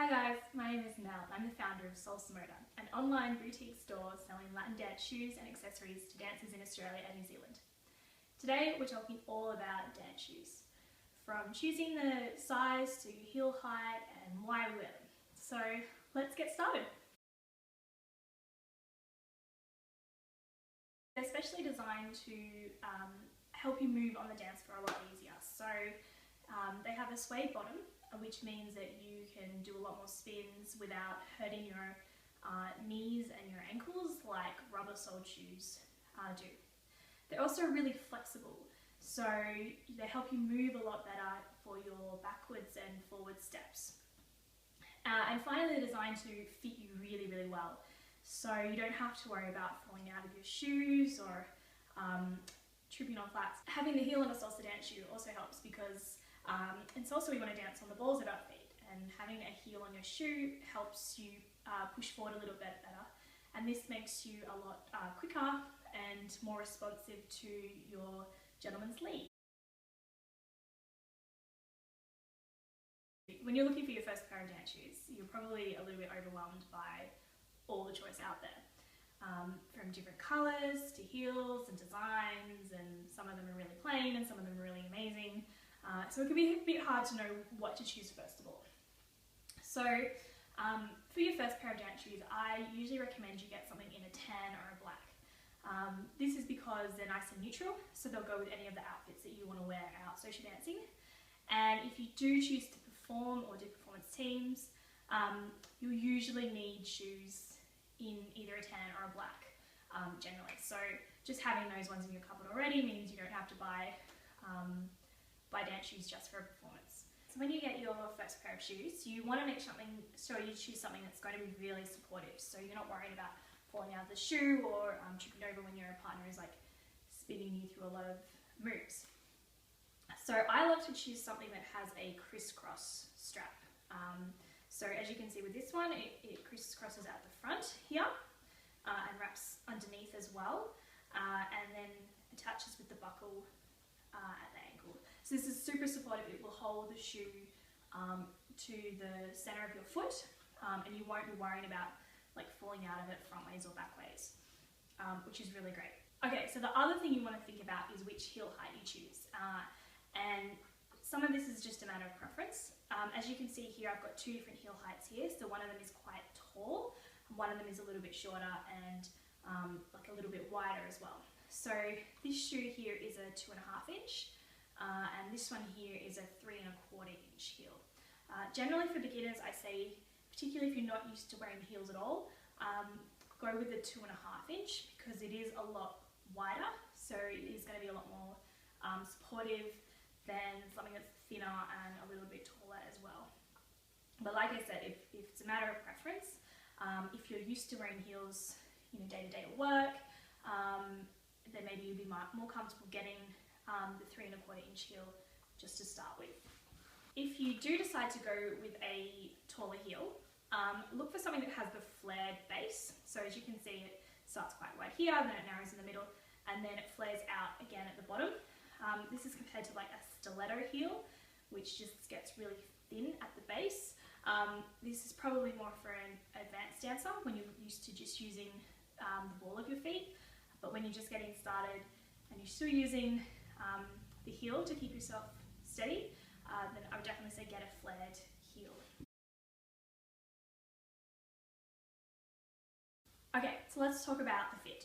Hi guys, my name is Mel. I'm the founder of Salsa, an online boutique store selling Latin dance shoes and accessories to dancers in Australia and New Zealand. Today we're talking all about dance shoes, from choosing the size to heel height and why we wear them. So let's get started. They're specially designed to help you move on the dance floor a lot easier. So they have a suede bottom, which means that you can do a lot more spins without hurting your knees and your ankles like rubber soled shoes do. They're also really flexible, so they help you move a lot better for your backwards and forward steps. And finally, they're designed to fit you really, really well. So you don't have to worry about falling out of your shoes or tripping on flats. Having the heel on a salsa dance shoe also helps because in salsa we want to dance on the balls of our feet, and having a heel on your shoe helps you push forward a little bit better, and this makes you a lot quicker and more responsive to your gentleman's lead. When you're looking for your first pair of dance shoes, you're probably a little bit overwhelmed by all the choice out there. From different colours to heels and designs, and some of them are really plain and some of them are really amazing. So it can be a bit hard to know what to choose first of all. So for your first pair of dance shoes, I usually recommend you get something in a tan or a black. This is because they're nice and neutral, so they'll go with any of the outfits that you want to wear out social dancing. And if you do choose to perform or do performance teams, you'll usually need shoes in either a tan or a black generally. So just having those ones in your cupboard already means you don't have to buy dance shoes just for a performance. So when you get your first pair of shoes, you want to make sure you choose something that's going to be really supportive, so you're not worried about falling out of the shoe or tripping over when your partner is like spinning you through a lot of moves. So I love to choose something that has a crisscross strap. So as you can see with this one, it crisscrosses at the front here and wraps underneath as well, and then attaches with the buckle at the ankle. So this is super supportive. It will hold the shoe to the center of your foot, and you won't be worrying about like falling out of it front ways or back ways, which is really great. Okay, so the other thing you want to think about is which heel height you choose, and some of this is just a matter of preference. As you can see here, I've got two different heel heights here. So one of them is quite tall, and one of them is a little bit shorter and like a little bit wider as well. So this shoe here is a 2.5 inch, and this one here is a 3.25 inch heel. Generally for beginners, I say, particularly if you're not used to wearing heels at all, go with the 2.5 inch because it is a lot wider, so it is going to be a lot more supportive than something that's thinner and a little bit taller as well. But like I said, if it's a matter of preference, if you're used to wearing heels, day to day at work, then maybe you'd be more comfortable getting the 3.25 inch heel just to start with. If you do decide to go with a taller heel, look for something that has the flared base. So as you can see, it starts quite wide here, then it narrows in the middle, and then it flares out again at the bottom. This is compared to like a stiletto heel, which just gets really thin at the base. This is probably more for an advanced dancer when you're used to just using the ball of your feet. But when you're just getting started and you're still using the heel to keep yourself steady, then I would definitely say get a flared heel. Okay, so let's talk about the fit.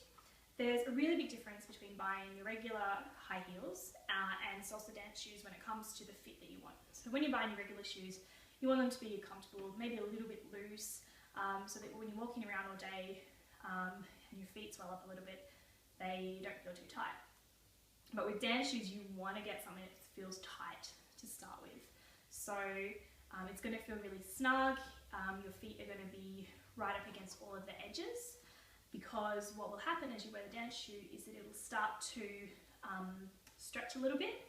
There's a really big difference between buying your regular high heels and salsa dance shoes when it comes to the fit that you want. So when you're buying your regular shoes, you want them to be comfortable, maybe a little bit loose, so that when you're walking around all day and your feet swell up a little bit, they don't feel too tight. But with dance shoes, you want to get something that feels tight to start with. So it's going to feel really snug, your feet are going to be right up against all of the edges, because what will happen as you wear the dance shoe is that it will start to stretch a little bit,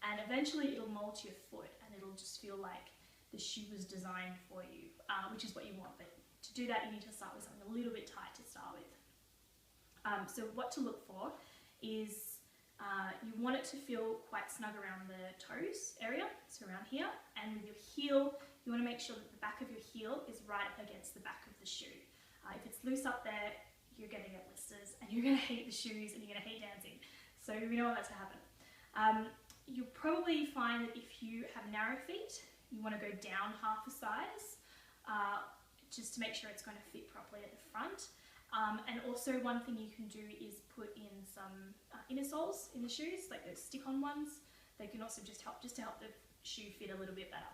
and eventually it'll mold to your foot and it'll just feel like the shoe was designed for you, which is what you want. But to do that, you need to start with something a little bit tight to start with. So what to look for is you want it to feel quite snug around the toes area, so around here, and with your heel you want to make sure that the back of your heel is right up against the back of the shoe. If it's loose up there, you're going to get blisters and you're going to hate the shoes and you're going to hate dancing. So we don't want that to happen. You'll probably find that if you have narrow feet, you want to go down half a size just to make sure it's going to fit properly at the front. And also one thing you can do is put in some inner soles in the shoes, like those stick-on ones. They can also just help the shoe fit a little bit better.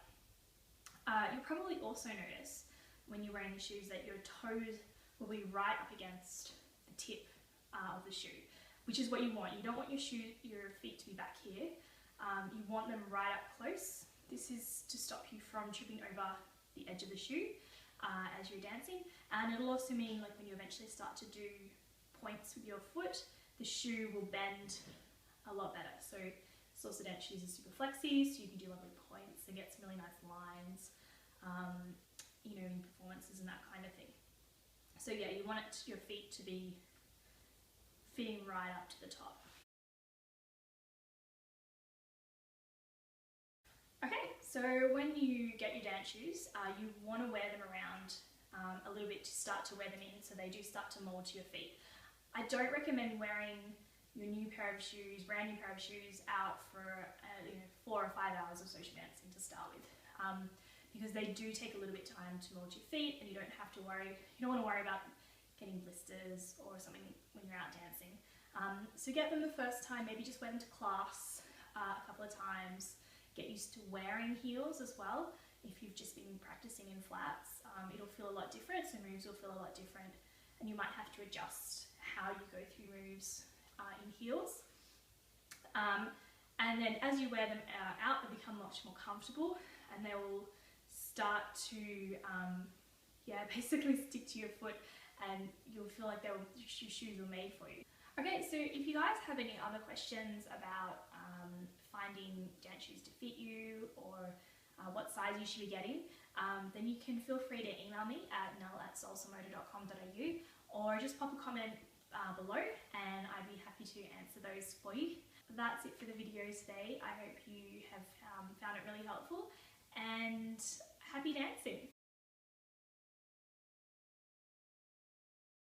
You'll probably also notice when you're wearing the shoes that your toes will be right up against the tip of the shoe, which is what you want. You don't want your feet to be back here. You want them right up close. This is to stop you from tripping over the edge of the shoe as you're dancing, and it'll also mean, like, when you eventually start to do points with your foot, the shoe will bend a lot better. So Salsa dance shoes are super flexy, so you can do lovely points and get some really nice lines, you know, in performances and that kind of thing. So yeah, you want your feet to be fitting right up to the top. Okay, so when you get your dance shoes, you want to wear them around a little bit to start to wear them in, so they do start to mold to your feet. I don't recommend wearing your new pair of shoes, brand new pair of shoes, out for 4 or 5 hours of social dancing to start with, because they do take a little bit of time to mold your feet, and you don't have to worry. You don't want to worry about getting blisters or something when you're out dancing. So get them the first time, maybe just wear them to class a couple of times. Get used to wearing heels as well. If you've just been practicing in flats, it'll feel a lot different, so moves will feel a lot different, and you might have to adjust how you go through moves in heels. And then as you wear them out, they become much more comfortable, and they will start to basically stick to your foot, and you'll feel like your shoes were made for you. Okay, so if you guys have any other questions about finding dance shoes to fit you, or what size you should be getting, then you can feel free to email me at nell@salsamotor.com.au, or just pop a comment below and I'd be happy to answer those for you. That's it for the video today. I hope you have found it really helpful, and happy dancing!